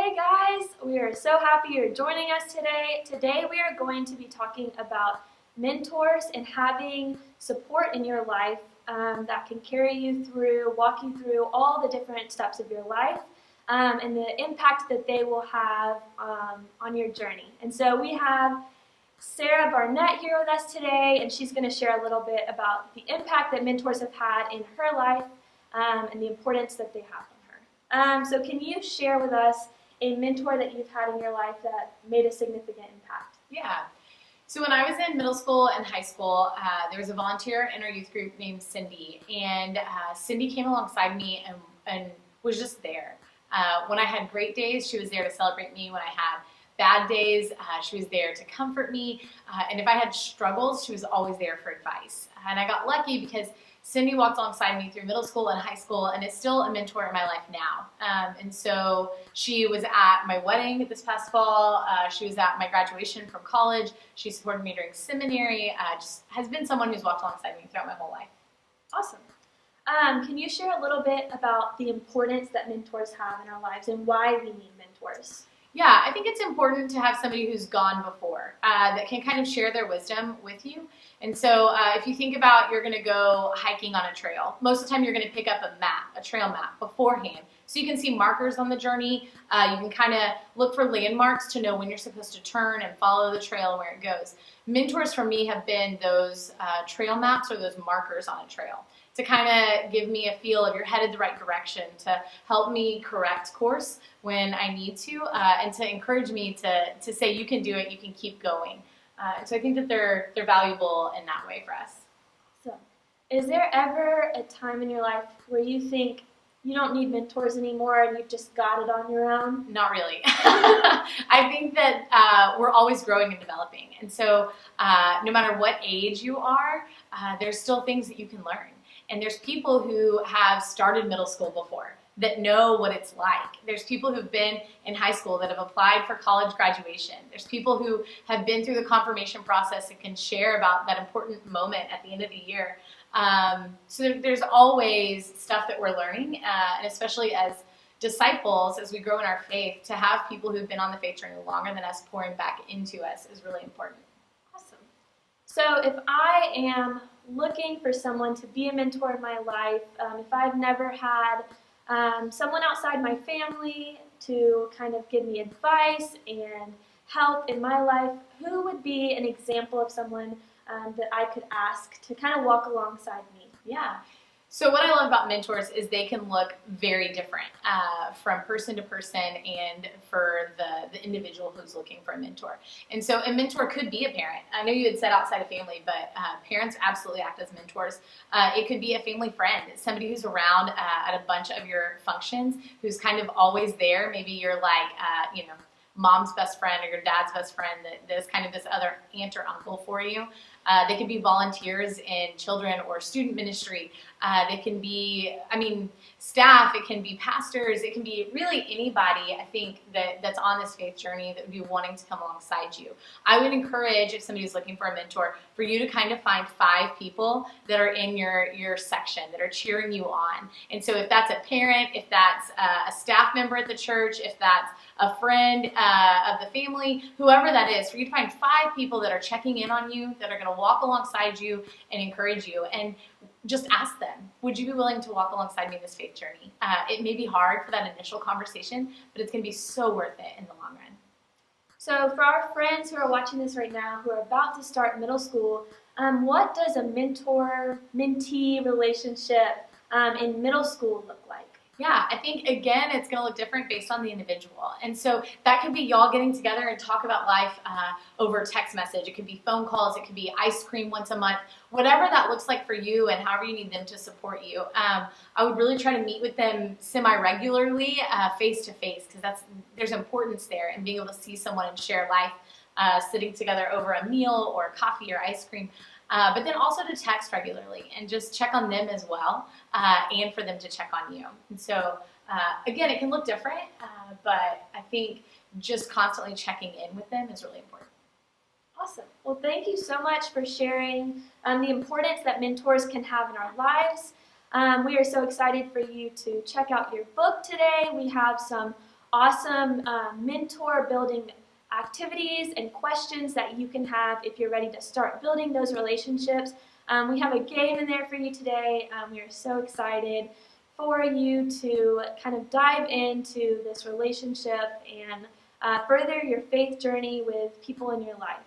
Hey guys, we are so happy you're joining us today. Today we are going to be talking about mentors and having support in your life that can carry you through, walk you through all the different steps of your life and the impact that they will have on your journey. And so we have Sarah Barnett here with us today, and she's going to share a little bit about the impact that mentors have had in her life and the importance that they have on her. So can you share with us a mentor that you've had in your life that made a significant impact? Yeah. So when I was in middle school and high school, there was a volunteer in our youth group named Cindy, and Cindy came alongside me and was just there. When I had great days, she was there to celebrate me. When I had bad days, she was there to comfort me. And if I had struggles, she was always there for advice. And I got lucky because Cindy walked alongside me through middle school and high school and is still a mentor in my life now. And so she was at my wedding this past fall. She was at my graduation from college. She supported me during seminary. Just has been someone who's walked alongside me throughout my whole life. Awesome. Can you share a little bit about the importance that mentors have in our lives and why we need mentors? Yeah, I think it's important to have somebody who's gone before that can kind of share their wisdom with you. And so if you think about you're going to go hiking on a trail, most of the time you're going to pick up a map, a trail map beforehand. So you can see markers on the journey. You can kind of look for landmarks to know when you're supposed to turn and follow the trail and where it goes. Mentors for me have been those trail maps or those markers on a trail to kind of give me a feel of you're headed the right direction, to help me correct course when I need to, and to encourage me to say you can do it, you can keep going. So I think that they're valuable in that way for us. So, is there ever a time in your life where you think you don't need mentors anymore and you've just got it on your own? Not really. I think that we're always growing and developing. And so no matter what age you are, there's still things that you can learn. And there's people who have started middle school before that know what it's like. There's people who've been in high school that have applied for college graduation. There's people who have been through the confirmation process and can share about that important moment at the end of the year. So there's always stuff that we're learning, and especially as disciples, as we grow in our faith, to have people who've been on the faith journey longer than us pouring back into us is really important. Awesome. So if I am looking for someone to be a mentor in my life, if I've never had someone outside my family to kind of give me advice and help in my life, who would be an example of someone that I could ask to kind of walk alongside me? Yeah. So what I love about mentors is they can look very different from person to person and for the individual who's looking for a mentor. And so a mentor could be a parent. I know you had said outside of family, but parents absolutely act as mentors. It could be a family friend, somebody who's around at a bunch of your functions, who's kind of always there. Maybe you're like, mom's best friend or your dad's best friend that is kind of this other aunt or uncle for you. They could be volunteers in children or student ministry. They can be, staff. It can be pastors. It can be really anybody, I think, that's on this faith journey that would be wanting to come alongside you. I would encourage, if somebody's looking for a mentor, for you to kind of find 5 people that are in your section, that are cheering you on. And so if that's a parent, if that's a staff member at the church, if that's a friend of the family, whoever that is, for you to find 5 people that are checking in on you, that are going to walk alongside you and encourage you, and just ask them, would you be willing to walk alongside me in this faith journey? It may be hard for that initial conversation, but it's going to be so worth it in the long run. So for our friends who are watching this right now, who are about to start middle school, what does a mentor-mentee relationship in middle school look like? Yeah, I think, again, it's going to look different based on the individual. And so that could be y'all getting together and talk about life over text message. It could be phone calls. It could be ice cream once a month. Whatever that looks like for you and however you need them to support you. I would really try to meet with them semi-regularly, face-to-face, because there's importance there in being able to see someone and share life sitting together over a meal or coffee or ice cream. But then also to text regularly and just check on them as well, and for them to check on you. And so, again, it can look different, but I think just constantly checking in with them is really important. Awesome. Well, thank you so much for sharing the importance that mentors can have in our lives. We are so excited for you to check out your book today. We have some awesome mentor building activities and questions that you can have if you're ready to start building those relationships. We have a game in there for you today. We are so excited for you to kind of dive into this relationship and further your faith journey with people in your life.